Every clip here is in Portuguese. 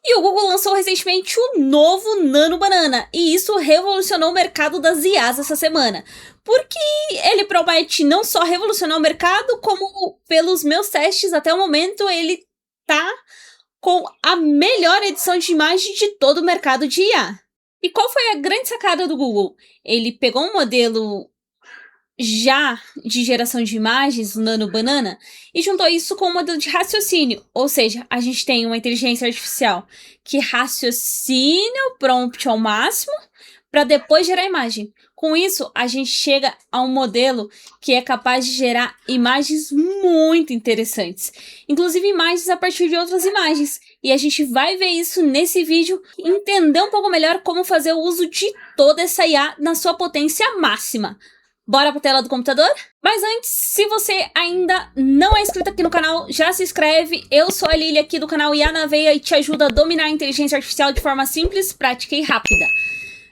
E o Google lançou recentemente o novo Nano Banana, e isso revolucionou o mercado das IAs essa semana. Porque ele promete não só revolucionar o mercado, como pelos meus testes até o momento, ele tá com a melhor edição de imagem de todo o mercado de IA. E qual foi a grande sacada do Google? Ele pegou um modelo já de geração de imagens, o Nano Banana, e juntou isso com um modelo de raciocínio. Ou seja, a gente tem uma inteligência artificial que raciocina o prompt ao máximo para depois gerar imagem. Com isso, a gente chega a um modelo que é capaz de gerar imagens muito interessantes. Inclusive imagens a partir de outras imagens. E a gente vai ver isso nesse vídeo e entender um pouco melhor como fazer o uso de toda essa IA na sua potência máxima. Bora pra tela do computador? Mas antes, se você ainda não é inscrito aqui no canal, já se inscreve. Eu sou a Lili aqui do canal IA na Veia e te ajudo a dominar a inteligência artificial de forma simples, prática e rápida.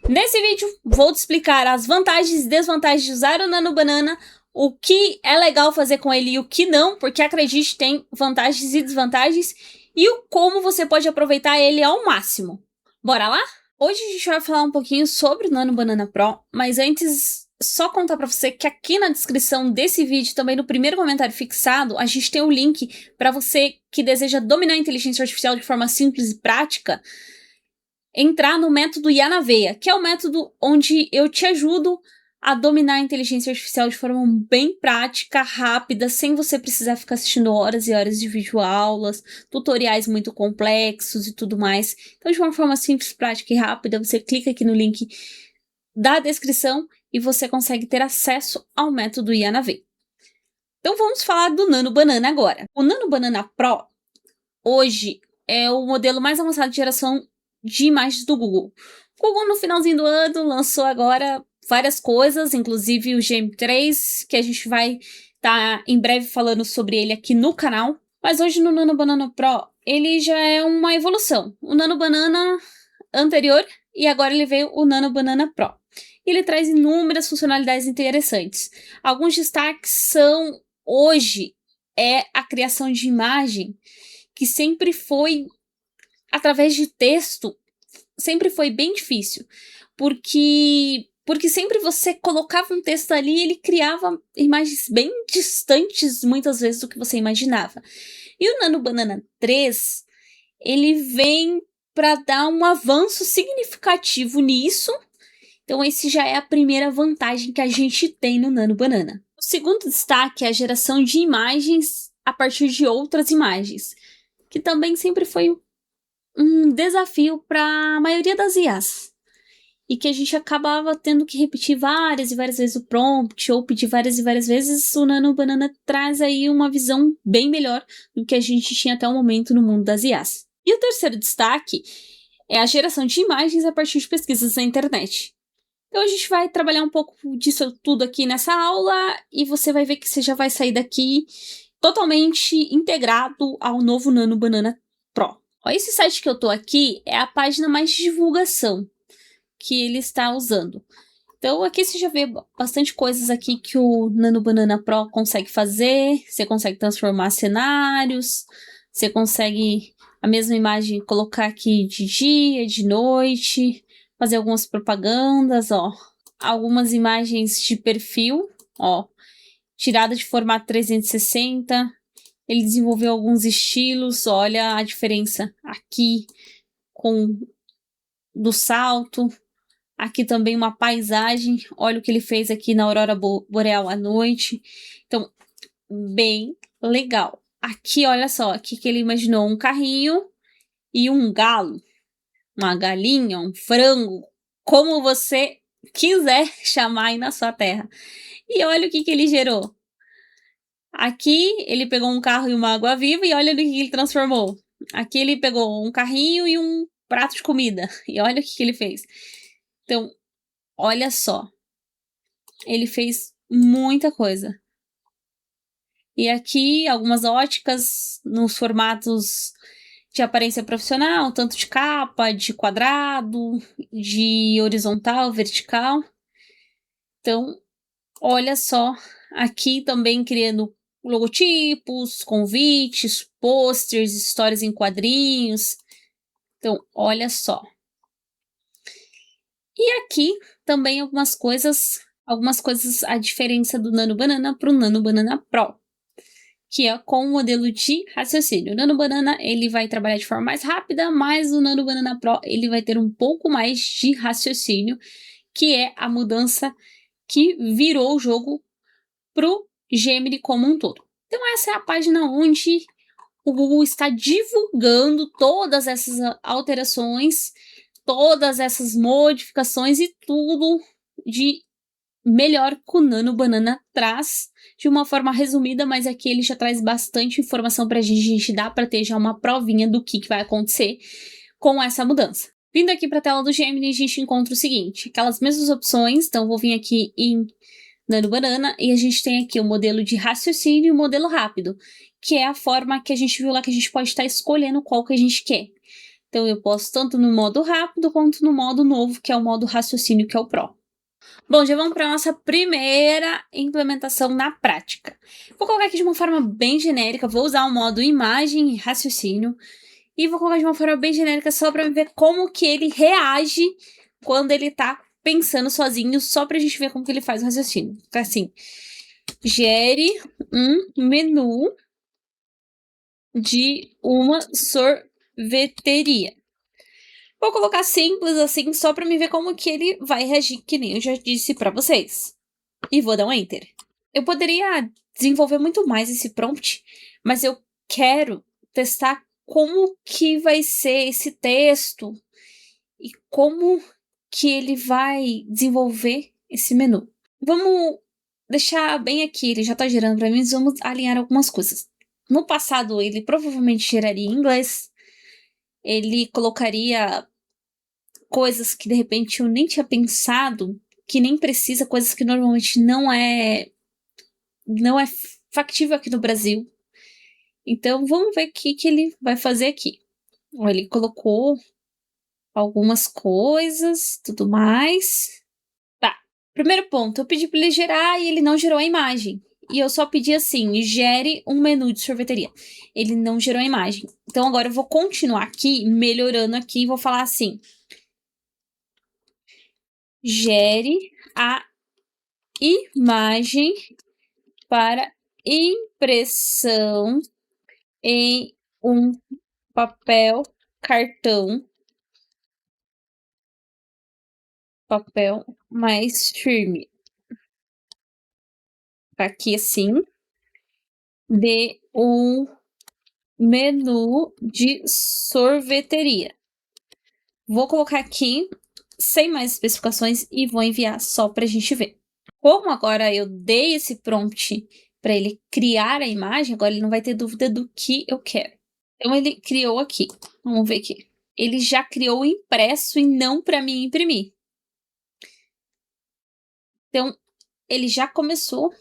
Nesse vídeo, vou te explicar as vantagens e desvantagens de usar o Nano Banana, o que é legal fazer com ele e o que não, porque acredite, tem vantagens e desvantagens, e o como você pode aproveitar ele ao máximo. Bora lá? Hoje a gente vai falar um pouquinho sobre o Nano Banana Pro, mas antes, só contar pra você que aqui na descrição desse vídeo, também no primeiro comentário fixado, a gente tem um link para você que deseja dominar a inteligência artificial de forma simples e prática, entrar no método IA na Veia, que é o método onde eu te ajudo a dominar a inteligência artificial de forma bem prática, rápida, sem você precisar ficar assistindo horas e horas de videoaulas, tutoriais muito complexos e tudo mais. Então, de uma forma simples, prática e rápida, você clica aqui no link da descrição e você consegue ter acesso ao método IA na Veia. Então, vamos falar do Nano Banana agora. O Nano Banana Pro, hoje, é o modelo mais avançado de geração de imagens do Google. O Google, no finalzinho do ano, lançou agora várias coisas, inclusive o GM3, que a gente vai estar em breve falando sobre ele aqui no canal. Mas hoje no Nano Banana Pro, ele já é uma evolução. O Nano Banana anterior e agora ele veio o Nano Banana Pro. Ele traz inúmeras funcionalidades interessantes. Alguns destaques são, hoje, a criação de imagem, que sempre foi através de texto, sempre foi bem difícil, porque sempre você colocava um texto ali e ele criava imagens bem distantes, muitas vezes, do que você imaginava. E o Nano Banana 3, ele vem para dar um avanço significativo nisso. Então, esse já é a primeira vantagem que a gente tem no Nano Banana. O segundo destaque é a geração de imagens a partir de outras imagens, que também sempre foi um desafio para a maioria das IAs. E que a gente acabava tendo que repetir várias e várias vezes o prompt, ou pedir várias e várias vezes. O Nano Banana traz aí uma visão bem melhor do que a gente tinha até o momento no mundo das IAs. E o terceiro destaque é a geração de imagens a partir de pesquisas na internet. Então a gente vai trabalhar um pouco disso tudo aqui nessa aula e você vai ver que você já vai sair daqui totalmente integrado ao novo Nano Banana Pro. Ó, esse site que eu tô aqui é a página mais de divulgação que ele está usando. Então aqui você já vê bastante coisas aqui que o Nano Banana Pro consegue fazer. Você consegue transformar cenários, você consegue a mesma imagem colocar aqui de dia, de noite, fazer algumas propagandas, ó. Algumas imagens de perfil, ó, tirada de formato 360. Ele desenvolveu alguns estilos, olha a diferença aqui com do salto. Aqui também uma paisagem, olha o que ele fez aqui na aurora boreal à noite. Então, bem legal. Aqui, olha só, aqui que ele imaginou um carrinho e um galo, uma galinha, um frango, como você quiser chamar aí na sua terra. E olha o que ele gerou. Aqui ele pegou um carro e uma água-viva e olha no que ele transformou. Aqui ele pegou um carrinho e um prato de comida. E olha o que ele fez. Então, olha só. Ele fez muita coisa. E aqui algumas óticas nos formatos de aparência profissional, tanto de capa, de quadrado, de horizontal, vertical. Então, olha só. Aqui também criando logotipos, convites, posters, histórias em quadrinhos. Então, olha só. E aqui também algumas coisas, a diferença do Nano Banana para o Nano Banana Pro, que é com o modelo de raciocínio. O Nano Banana, ele vai trabalhar de forma mais rápida, mas o Nano Banana Pro, ele vai ter um pouco mais de raciocínio, que é a mudança que virou o jogo pro Gemini como um todo. Então essa é a página onde o Google está divulgando todas essas alterações, todas essas modificações e tudo de melhor que o Nano Banana traz de uma forma resumida, mas aqui ele já traz bastante informação pra gente. A gente dá para ter já uma provinha do que vai acontecer com essa mudança. Vindo aqui para a tela do Gemini, a gente encontra o seguinte, aquelas mesmas opções, então vou vir aqui em Nano Banana e a gente tem aqui o modelo de raciocínio e o modelo rápido, que é a forma que a gente viu lá que a gente pode estar escolhendo qual que a gente quer. Então eu posso tanto no modo rápido quanto no modo novo, que é o modo raciocínio, que é o Pro. Bom, já vamos para a nossa primeira implementação na prática. Vou colocar aqui de uma forma bem genérica, vou usar o modo imagem e raciocínio, e vou colocar de uma forma bem genérica só para ver como que ele reage quando ele tá pensando sozinho, só pra gente ver como que ele faz o raciocínio. Fica assim, gere um menu de uma sorveteria. Vou colocar simples assim, só pra me ver como que ele vai reagir, que nem eu já disse pra vocês. E vou dar um Enter. Eu poderia desenvolver muito mais esse prompt, mas eu quero testar como que vai ser esse texto e como que ele vai desenvolver esse menu. Vamos deixar bem aqui, ele já tá gerando pra mim, mas vamos alinhar algumas coisas. No passado, ele provavelmente geraria em inglês, ele colocaria coisas que de repente eu nem tinha pensado, que nem precisa, coisas que normalmente não é factível aqui no Brasil. Então vamos ver o que ele vai fazer aqui. Ele colocou algumas coisas, tudo mais. Tá. Primeiro ponto, eu pedi para ele gerar e ele não gerou a imagem. E eu só pedi assim, gere um menu de sorveteria. Ele não gerou a imagem. Então agora eu vou continuar aqui, melhorando aqui, e vou falar assim, gere a imagem para impressão em um papel mais firme. Aqui assim, de um menu de sorveteria. Vou colocar aqui sem mais especificações e vou enviar só para a gente ver. Como agora eu dei esse prompt para ele criar a imagem, agora ele não vai ter dúvida do que eu quero. Então ele criou aqui. Vamos ver aqui. Ele já criou o impresso e não para mim imprimir. Então ele já começou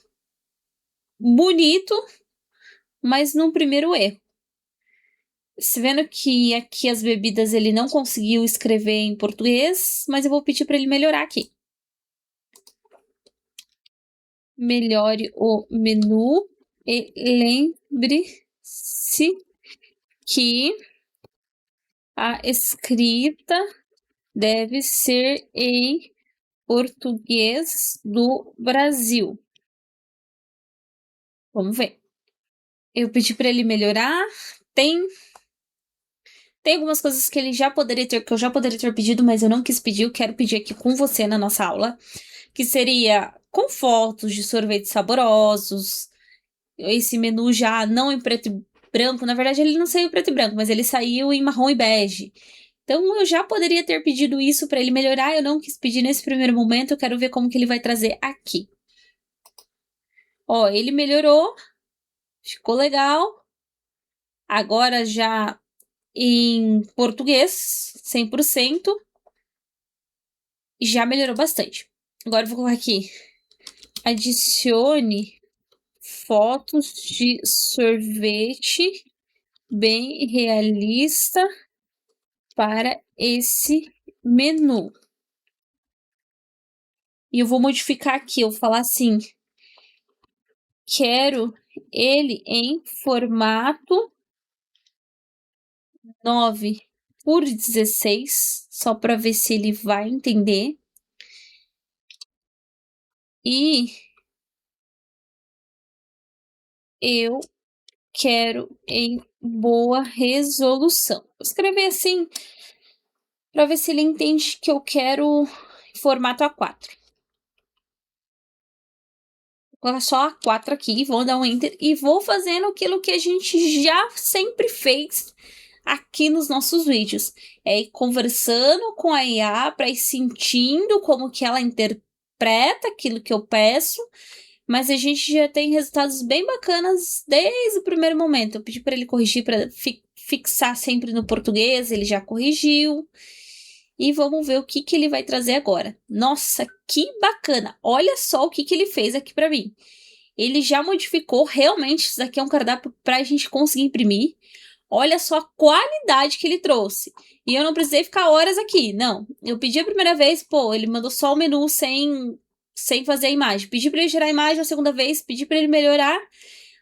bonito, mas num primeiro erro. Se vendo que aqui as bebidas ele não conseguiu escrever em português, mas eu vou pedir para ele melhorar aqui. Melhore o menu e lembre-se que a escrita deve ser em português do Brasil. Vamos ver. Eu pedi para ele melhorar. Tem algumas coisas que ele já poderia ter, que eu já poderia ter pedido, mas eu não quis pedir. Eu quero pedir aqui com você na nossa aula, que seria com fotos de sorvetes saborosos. Esse menu já não em preto e branco. Na verdade, ele não saiu em preto e branco, mas ele saiu em marrom e bege. Então, eu já poderia ter pedido isso para ele melhorar. Eu não quis pedir nesse primeiro momento. Eu quero ver como que ele vai trazer aqui. Ó, ele melhorou. Ficou legal. Agora já em português, 100%. Já melhorou bastante. Agora eu vou colocar aqui. Adicione fotos de sorvete bem realista para esse menu. E eu vou modificar aqui, eu vou falar assim, quero ele em formato 9 por 16, só para ver se ele vai entender. E eu quero em boa resolução. Vou escrever assim para ver se ele entende que eu quero em formato A4. Vou colocar só A4 aqui, vou dar um enter e vou fazendo aquilo que a gente já sempre fez aqui nos nossos vídeos. É ir conversando com a IA para ir sentindo como que ela interpreta aquilo que eu peço, mas a gente já tem resultados bem bacanas desde o primeiro momento. Eu pedi para ele corrigir, para fixar sempre no português, ele já corrigiu. E vamos ver o que ele vai trazer agora. Nossa, que bacana! Olha só o que ele fez aqui para mim. Ele já modificou, realmente, isso aqui é um cardápio para a gente conseguir imprimir. Olha só a qualidade que ele trouxe. E eu não precisei ficar horas aqui, não. Eu pedi a primeira vez, ele mandou só o menu sem fazer a imagem. Pedi para ele gerar a imagem a segunda vez, pedi para ele melhorar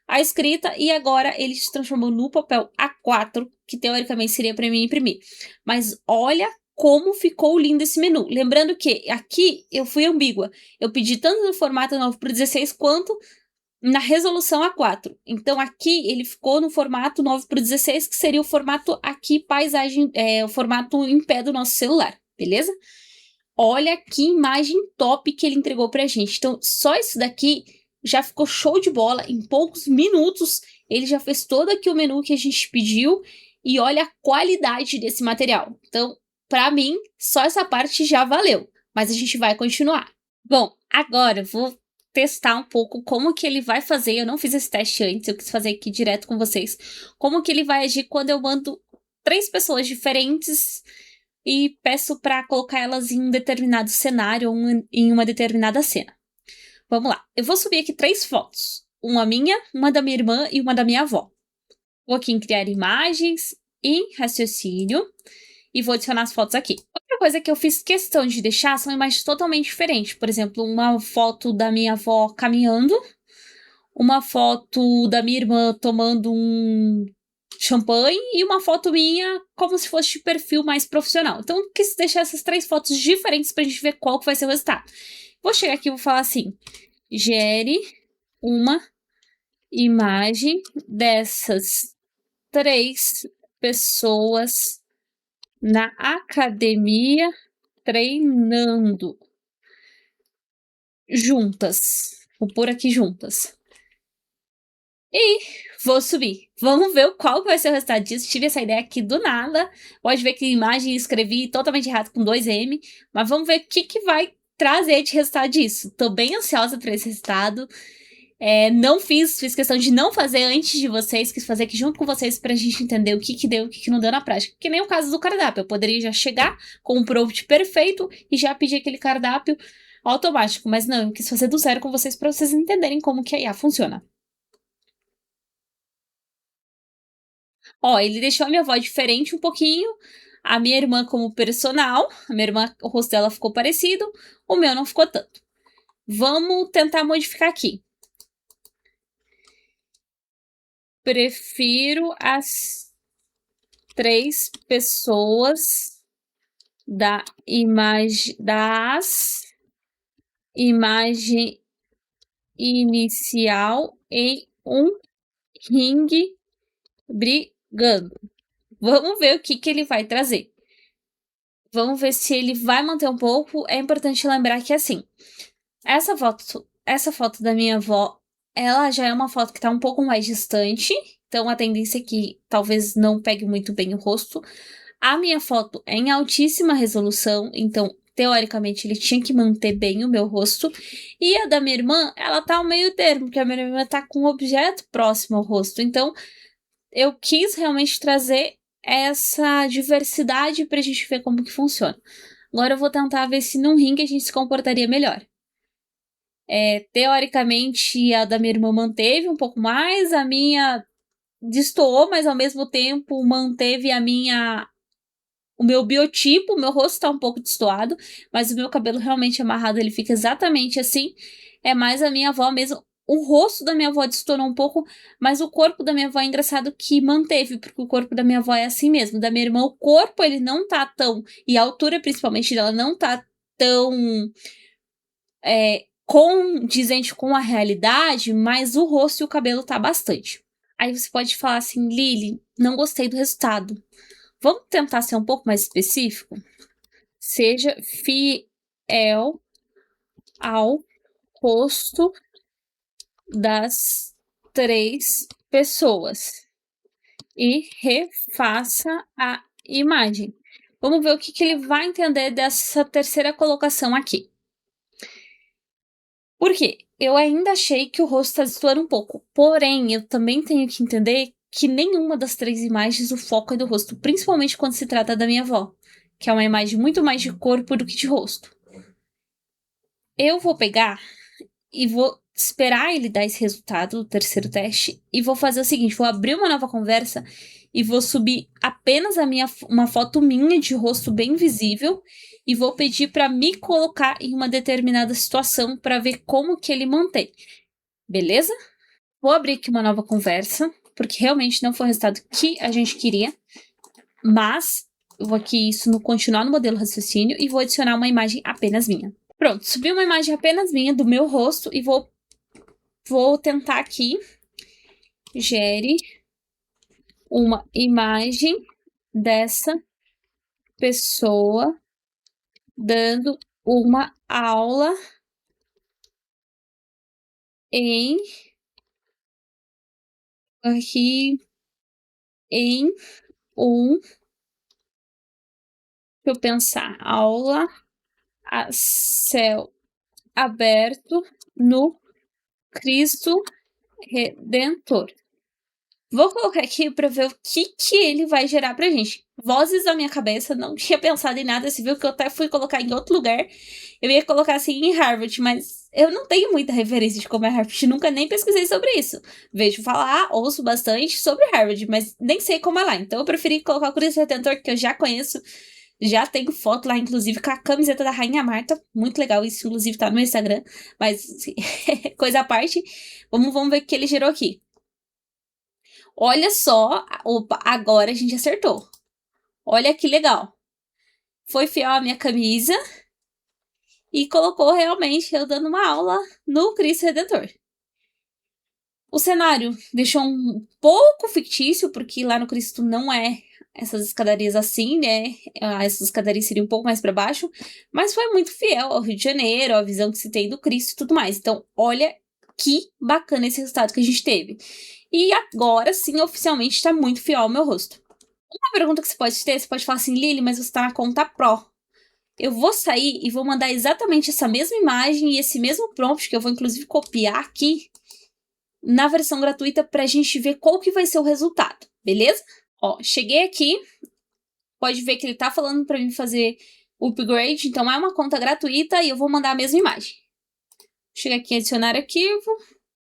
a escrita e agora ele se transformou no papel A4, que teoricamente seria para mim imprimir. Mas olha como ficou lindo esse menu. Lembrando que aqui eu fui ambígua. Eu pedi tanto no formato 9x16 quanto na resolução A4. Então aqui ele ficou no formato 9x16, que seria o formato aqui paisagem, o formato em pé do nosso celular, beleza? Olha que imagem top que ele entregou pra gente. Então só isso daqui já ficou show de bola. Em poucos minutos ele já fez todo aqui o menu que a gente pediu e olha a qualidade desse material. Então, pra mim, só essa parte já valeu, mas a gente vai continuar. Bom, agora eu vou testar um pouco como que ele vai fazer. Eu não fiz esse teste antes, eu quis fazer aqui direto com vocês. Como que ele vai agir quando eu mando 3 pessoas diferentes e peço para colocar elas em um determinado cenário ou em uma determinada cena. Vamos lá. Eu vou subir aqui 3 fotos. Uma minha, uma da minha irmã e uma da minha avó. Vou aqui em criar imagens, em raciocínio e vou adicionar as fotos aqui. Outra coisa que eu fiz questão de deixar são imagens totalmente diferentes. Por exemplo, uma foto da minha avó caminhando, uma foto da minha irmã tomando um champanhe e uma foto minha como se fosse de perfil mais profissional. Então, eu quis deixar essas 3 fotos diferentes pra gente ver qual que vai ser o resultado. Vou chegar aqui e vou falar assim, gere uma imagem dessas 3 pessoas na academia treinando juntas. Vou pôr aqui juntas. E vou subir. Vamos ver qual vai ser o resultado disso. Tive essa ideia aqui do nada. Pode ver que imagem escrevi totalmente errado com 2M. Mas vamos ver o que vai trazer de resultado disso. Tô bem ansiosa por esse resultado. Não fiz questão de não fazer antes de vocês, quis fazer aqui junto com vocês pra gente entender o que deu e o que não deu na prática. Que nem o caso do cardápio. Eu poderia já chegar com um prompt perfeito e já pedir aquele cardápio automático. Mas não, eu quis fazer do zero com vocês pra vocês entenderem como que a IA funciona. Ó, ele deixou a minha voz diferente um pouquinho. A minha irmã como personal. A minha irmã, o rosto dela ficou parecido. O meu não ficou tanto. Vamos tentar modificar aqui. Prefiro as 3 pessoas das imagem inicial em um ringue brigando. Vamos ver o que ele vai trazer. Vamos ver se ele vai manter um pouco. É importante lembrar que, assim, essa foto da minha avó, ela já é uma foto que tá um pouco mais distante. Então, a tendência é que talvez não pegue muito bem o rosto. A minha foto é em altíssima resolução. Então, teoricamente, ele tinha que manter bem o meu rosto. E a da minha irmã, ela tá ao meio termo. Porque a minha irmã tá com um objeto próximo ao rosto. Então, eu quis realmente trazer essa diversidade pra gente ver como que funciona. Agora eu vou tentar ver se num ringue a gente se comportaria melhor. Teoricamente, a da minha irmã manteve um pouco mais, a minha destoou, mas ao mesmo tempo manteve o meu biotipo, o meu rosto tá um pouco destoado, mas o meu cabelo realmente amarrado, ele fica exatamente assim. É mais a minha avó mesmo. o rosto da minha avó destonou um pouco, mas o corpo da minha avó é engraçado que manteve, porque o corpo da minha avó é assim mesmo. Da minha irmã, o corpo, ele não tá tão... E a altura, principalmente, dela não tá tão condizente com a realidade, mas o rosto e o cabelo tá bastante. Aí você pode falar assim, Lili, não gostei do resultado. Vamos tentar ser um pouco mais específico? Seja fiel ao rosto das 3 pessoas e refaça a imagem. Vamos ver o que ele vai entender dessa terceira colocação aqui. Por quê? Eu ainda achei que o rosto está destoando um pouco. Porém, eu também tenho que entender que nenhuma das 3 imagens o foco é do rosto, principalmente quando se trata da minha avó, que é uma imagem muito mais de corpo do que de rosto. Eu vou pegar e vou esperar ele dar esse resultado do terceiro teste e vou fazer o seguinte, vou abrir uma nova conversa e vou subir apenas uma foto minha de rosto bem visível e vou pedir para me colocar em uma determinada situação para ver como que ele mantém. Beleza? Vou abrir aqui uma nova conversa, porque realmente não foi o resultado que a gente queria, mas eu vou aqui continuar no modelo raciocínio e vou adicionar uma imagem apenas minha. Pronto, subi uma imagem apenas minha do meu rosto e vou tentar aqui, gere uma imagem dessa pessoa dando uma aula em um, deixa eu pensar, aula a céu aberto no Cristo Redentor. Vou colocar aqui para ver o que ele vai gerar pra gente. Vozes da minha cabeça, não tinha pensado em nada. Você viu que eu até fui colocar em outro lugar. Eu ia colocar assim em Harvard, mas eu não tenho muita referência de como é Harvard. Nunca nem pesquisei sobre isso. Vejo falar, ouço bastante sobre Harvard, mas nem sei como é lá. Então eu preferi colocar o Cristo Redentor, que eu já conheço. Já tenho foto lá, inclusive, com a camiseta da Rainha Marta. Muito legal, isso inclusive tá no meu Instagram. Mas, coisa à parte, vamos ver o que ele gerou aqui. Olha só, opa, agora a gente acertou. Olha que legal. Foi fiel à minha camisa e colocou realmente eu dando uma aula no Cristo Redentor. O cenário deixou um pouco fictício, porque lá no Cristo não é essas escadarias assim, né? Essas escadarias seriam um pouco mais para baixo, mas foi muito fiel ao Rio de Janeiro, à visão que se tem do Cristo e tudo mais. Então, olha que bacana esse resultado que a gente teve. E agora sim, oficialmente, está muito fiel ao meu rosto. Uma pergunta que você pode ter, você pode falar assim, Lili, mas você está na conta Pro. Eu vou sair e vou mandar exatamente essa mesma imagem e esse mesmo prompt, que eu vou inclusive copiar aqui, na versão gratuita pra gente ver qual que vai ser o resultado, beleza? Ó, cheguei aqui, pode ver que ele tá falando pra mim fazer upgrade, então é uma conta gratuita e eu vou mandar a mesma imagem. Chega aqui em adicionar arquivo,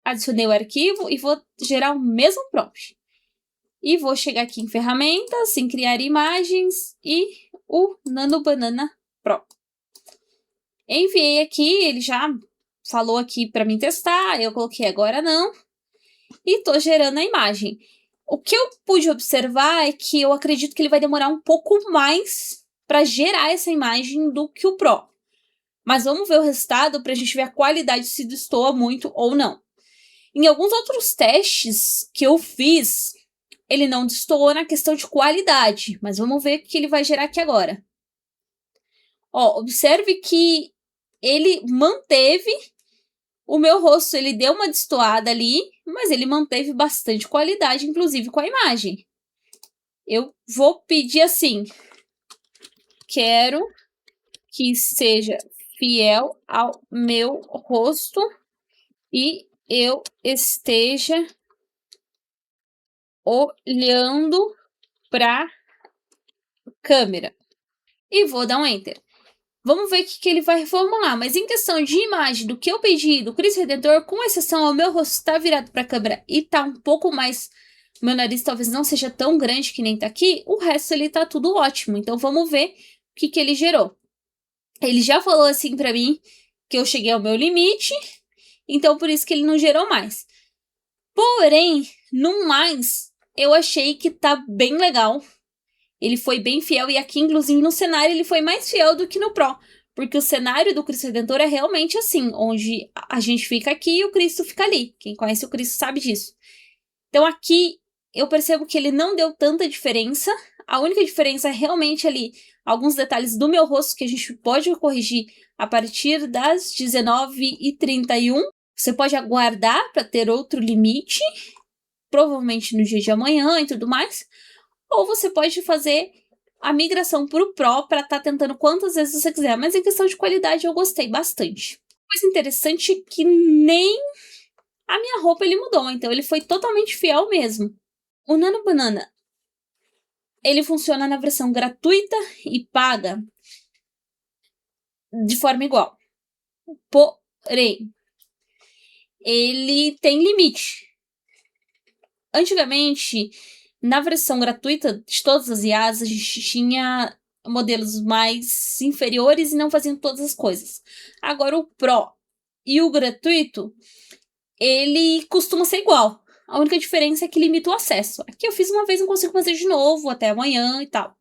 adicionei o arquivo e vou gerar o mesmo prompt. E vou chegar aqui em ferramentas, em criar imagens e o Nano Banana Pro. Enviei aqui, ele já falou aqui para mim testar, eu coloquei agora não. E tô gerando a imagem. O que eu pude observar é que eu acredito que ele vai demorar um pouco mais para gerar essa imagem do que o Pro. Mas vamos ver o resultado para a gente ver a qualidade se destoa muito ou não. Em alguns outros testes que eu fiz, ele não destoou na questão de qualidade, mas vamos ver o que ele vai gerar aqui agora. Ó, observe que ele manteve o meu rosto, ele deu uma destoada ali, mas ele manteve bastante qualidade, inclusive com a imagem. Eu vou pedir assim, quero que seja fiel ao meu rosto e eu esteja olhando para câmera. E vou dar um Enter. Vamos ver o que ele vai reformular. Mas em questão de imagem, do que eu pedi do Cristo Redentor, com exceção ao meu rosto estar virado para a câmera e tá um pouco mais... Meu nariz talvez não seja tão grande que nem tá aqui. O resto ele tá tudo ótimo. Então vamos ver o que ele gerou. Ele já falou assim para mim que eu cheguei ao meu limite. Então, por isso que ele não gerou mais. Porém, no mais, eu achei que tá bem legal. Ele foi bem fiel. E aqui, inclusive, no cenário, ele foi mais fiel do que no Pro. Porque o cenário do Cristo Redentor é realmente assim. Onde a gente fica aqui e o Cristo fica ali. Quem conhece o Cristo sabe disso. Então, aqui, eu percebo que ele não deu tanta diferença. A única diferença é realmente ali alguns detalhes do meu rosto que a gente pode corrigir a partir das 19h31. Você pode aguardar para ter outro limite, provavelmente no dia de amanhã e tudo mais. Ou você pode fazer a migração para o Pro para estar tentando quantas vezes você quiser. Mas em questão de qualidade eu gostei bastante. Coisa interessante é que nem a minha roupa ele mudou, então ele foi totalmente fiel mesmo. O Nano Banana, ele funciona na versão gratuita e paga de forma igual. Porém, ele tem limite. Antigamente, na versão gratuita de todas as IAs, a gente tinha modelos mais inferiores e não faziam todas as coisas. Agora, o Pro e o gratuito, ele costuma ser igual. A única diferença é que limita o acesso. Aqui eu fiz uma vez, não consigo fazer de novo, até amanhã e tal.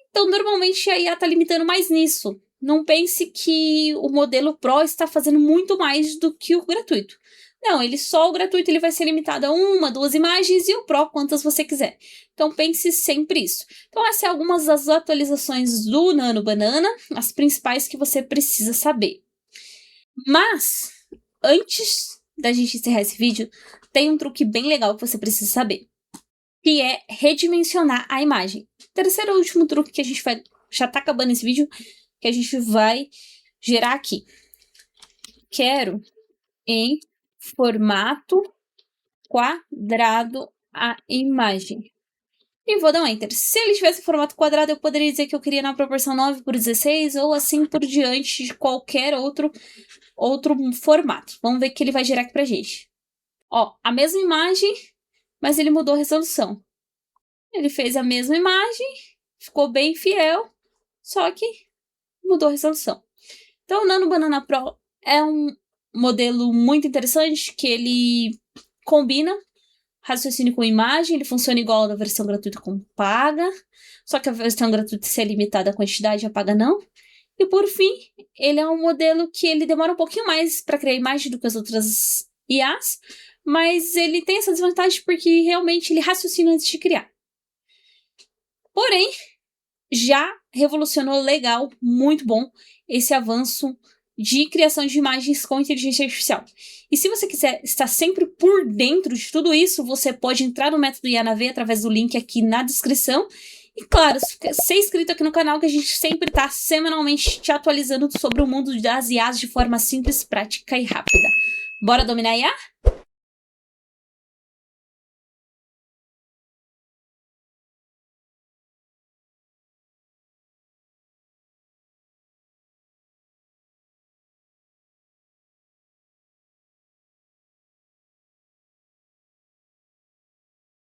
Então, normalmente, a IA tá limitando mais nisso. Não pense que o modelo Pro está fazendo muito mais do que o gratuito. Não, o gratuito ele vai ser limitado a 1, 2 imagens e o Pro quantas você quiser. Então pense sempre isso. Então essas são algumas das atualizações do Nano Banana, as principais que você precisa saber. Mas, antes da gente encerrar esse vídeo, tem um truque bem legal que você precisa saber, que é redimensionar a imagem. Terceiro e último truque que a gente vai... Já tá acabando esse vídeo, que a gente vai gerar aqui. Quero em formato quadrado a imagem. E vou dar um Enter. Se ele tivesse formato quadrado, eu poderia dizer que eu queria na proporção 9:16 ou assim por diante de qualquer outro formato. Vamos ver o que ele vai gerar aqui pra gente. Ó, a mesma imagem, mas ele mudou a resolução. Ele fez a mesma imagem, ficou bem fiel, só que mudou a resolução. Então, o Nano Banana Pro é um modelo muito interessante, que ele combina raciocínio com imagem, ele funciona igual da versão gratuita como paga, só que a versão gratuita, se é limitada a quantidade, a paga não. E por fim, ele é um modelo que ele demora um pouquinho mais para criar imagem do que as outras IAs, mas ele tem essa desvantagem porque realmente ele raciocina antes de criar. Porém, já revolucionou legal, muito bom, esse avanço de criação de imagens com inteligência artificial. E se você quiser estar sempre por dentro de tudo isso, você pode entrar no método IANAV através do link aqui na descrição. E claro, ser inscrito aqui no canal, que a gente sempre está semanalmente te atualizando sobre o mundo das IAs de forma simples, prática e rápida. Bora dominar a IA?